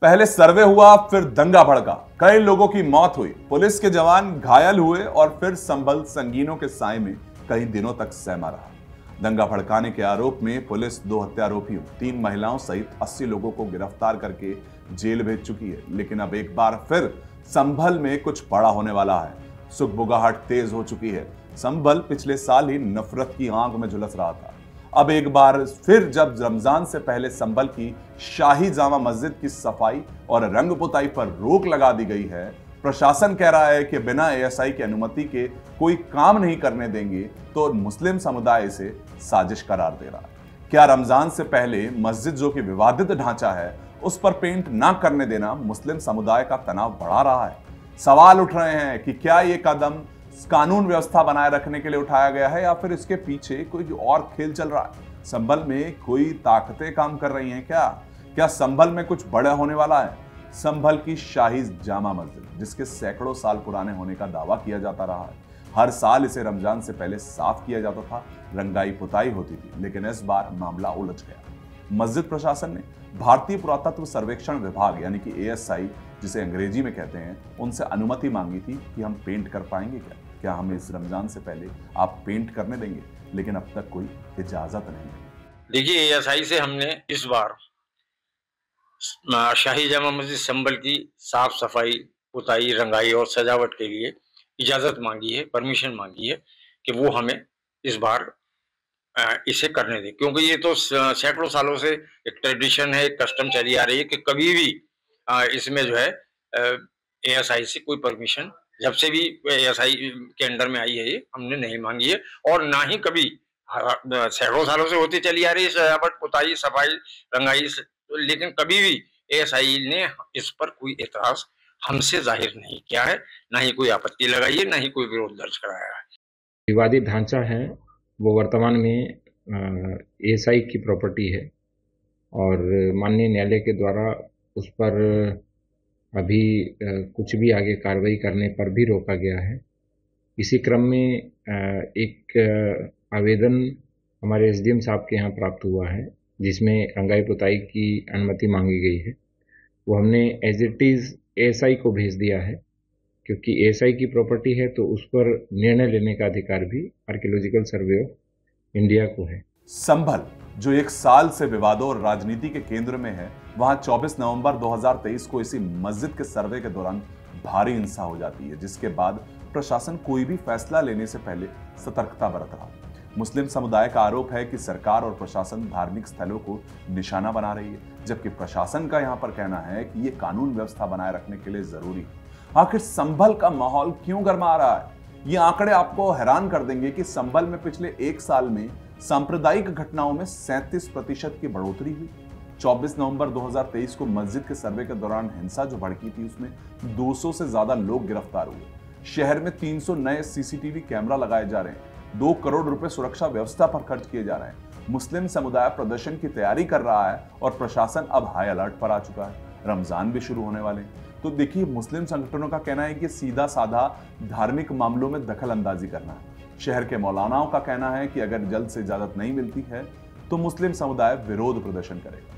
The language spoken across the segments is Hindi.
पहले सर्वे हुआ, फिर दंगा भड़का, कई लोगों की मौत हुई, पुलिस के जवान घायल हुए और फिर संभल संगीनों के साए में कई दिनों तक सहमा रहा। दंगा भड़काने के आरोप में पुलिस 2 हत्यारोपियों, 3 महिलाओं सहित 80 लोगों को गिरफ्तार करके जेल भेज चुकी है। लेकिन अब एक बार फिर संभल में कुछ बड़ा होने वाला है। सुगबुगाहट तेज हो चुकी है। संभल पिछले साल ही नफरत की आग में झुलस रहा था। अब एक बार फिर जब रमजान से पहले संभल की शाही जामा मस्जिद की सफाई और रंग पुताई पर रोक लगा दी गई है, प्रशासन कह रहा है कि बिना एएसआई की अनुमति के कोई काम नहीं करने देंगे, तो मुस्लिम समुदाय इसे साजिश करार दे रहा है। क्या रमजान से पहले मस्जिद जो कि विवादित ढांचा है उस पर पेंट ना करने देना मुस्लिम समुदाय का तनाव बढ़ा रहा है? सवाल उठ रहे हैं कि क्या ये कदम कानून व्यवस्था बनाए रखने के लिए उठाया गया है या फिर इसके पीछे कोई और खेल चल रहा है? संभल में कोई ताकतें काम कर रही हैं क्या संभल में कुछ बड़ा होने वाला है? संभल की शाही जामा मस्जिद, जिसके सैकड़ों साल पुराने होने का दावा किया जाता रहा है, हर साल इसे रमजान से पहले साफ किया जाता था, रंगाई पुताई होती थी, लेकिन इस बार मामला उलझ गया। मस्जिद प्रशासन ने भारतीय पुरातत्व सर्वेक्षण विभाग यानी कि एएसआई, जिसे अंग्रेजी में कहते हैं, उनसे अनुमति मांगी थी कि हम पेंट कर पाएंगे क्या हम इस रमजान से पहले आप पेंट करने देंगे? लेकिन अब तक कोई इजाजत नहीं है। देखिए, एएसआई से हमने इस बार शाही जामा मस्जिद संभल की साफ सफाई, पुताई, रंगाई और सजावट के लिए इजाजत मांगी है, परमिशन मांगी है कि वो हमें इस बार इसे करने दें, क्योंकि ये तो सैकड़ों सालों से एक ट्रेडिशन है, एक कस्टम चली आ रही है कि कभी भी इसमें जो है एएसआई से कोई परमिशन, जब से भी एएसआई के अंडर में आई है, ये हमने नहीं मांगी है और ना ही कभी सैकड़ों सालों से होती चली आ रही है सजावट, पुताई, सफाई, रंगाई, लेकिन कभी भी एएसआई ने इस पर कोई एतराज हमसे जाहिर नहीं किया है, ना ही कोई आपत्ति लगाई है, ना ही कोई विरोध दर्ज कराया है। विवादित ढांचा है वो वर्तमान में एएसआई की प्रॉपर्टी है और माननीय न्यायालय के द्वारा उस पर अभी कुछ भी आगे कार्रवाई करने पर भी रोका गया है। इसी क्रम में एक आवेदन हमारे एसडीएम साहब के यहाँ प्राप्त हुआ है, जिसमें रंगाई पुताई की अनुमति मांगी गई है। वो हमने एज इट इज़ एएसआई को भेज दिया है, क्योंकि एएसआई की प्रॉपर्टी है तो उस पर निर्णय लेने का अधिकार भी आर्कियोलॉजिकल सर्वे ऑफ इंडिया को है। संभल जो एक साल से विवादों और राजनीति के केंद्र में है, वहां 24 नवंबर 2023 को इसी मस्जिद के सर्वे के दौरान भारी हिंसा हो जाती है, जिसके बाद प्रशासन कोई भी फैसला लेने से पहले सतर्कता बरत रहा। मुस्लिम समुदाय का आरोप है कि सरकार और प्रशासन धार्मिक स्थलों को निशाना बना रही है, जबकि प्रशासन का यहां पर कहना है कि यह कानून व्यवस्था बनाए रखने के लिए जरूरी है। आखिर संभल का माहौल क्यों गर्मा रहा है? ये आंकड़े आपको हैरान कर देंगे कि संभल में पिछले एक साल में सांप्रदायिक घटनाओं में 37% की बढ़ोतरी हुई। 24 नवंबर 2023 को मस्जिद के सर्वे के दौरान हिंसा जो भड़की थी, उसमें 200 से ज्यादा लोग गिरफ्तार हुए। शहर में 300 नए सीसीटीवी कैमरा लगाए जा रहे हैं। 2 करोड़ रुपए सुरक्षा व्यवस्था पर खर्च किए जा रहे हैं। मुस्लिम समुदाय प्रदर्शन की तैयारी कर रहा है और प्रशासन अब हाई अलर्ट पर आ चुका है। रमजान भी शुरू होने वाले हैं, तो देखिए, मुस्लिम संगठनों का कहना है कि सीधा साधा धार्मिक मामलों में दखल अंदाजी करना है। शहर के मौलानाओं का कहना है कि अगर जल्द से इजाजत नहीं मिलती है तो मुस्लिम समुदाय विरोध प्रदर्शन करेगा।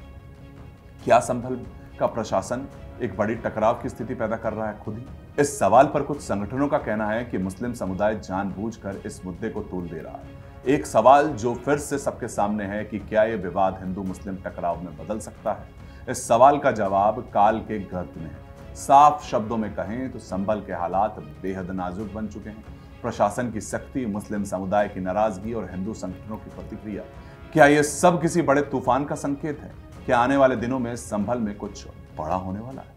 क्या संभल का प्रशासन एक बड़ी टकराव की स्थिति पैदा कर रहा है खुद ही? इस सवाल पर कुछ संगठनों का कहना है कि मुस्लिम समुदाय जानबूझकर इस मुद्दे को तूल दे रहा है। एक सवाल जो फिर से सबके सामने है कि क्या यह विवाद हिंदू मुस्लिम टकराव में बदल सकता है? इस सवाल का जवाब काल के गर्भ में है। साफ शब्दों में कहें तो संभल के हालात बेहद नाजुक बन चुके हैं। प्रशासन की सख्ती, मुस्लिम समुदाय की नाराजगी और हिंदू संगठनों की प्रतिक्रिया, क्या यह सब किसी बड़े तूफान का संकेत है? क्या आने वाले दिनों में संभल में कुछ बड़ा होने वाला है?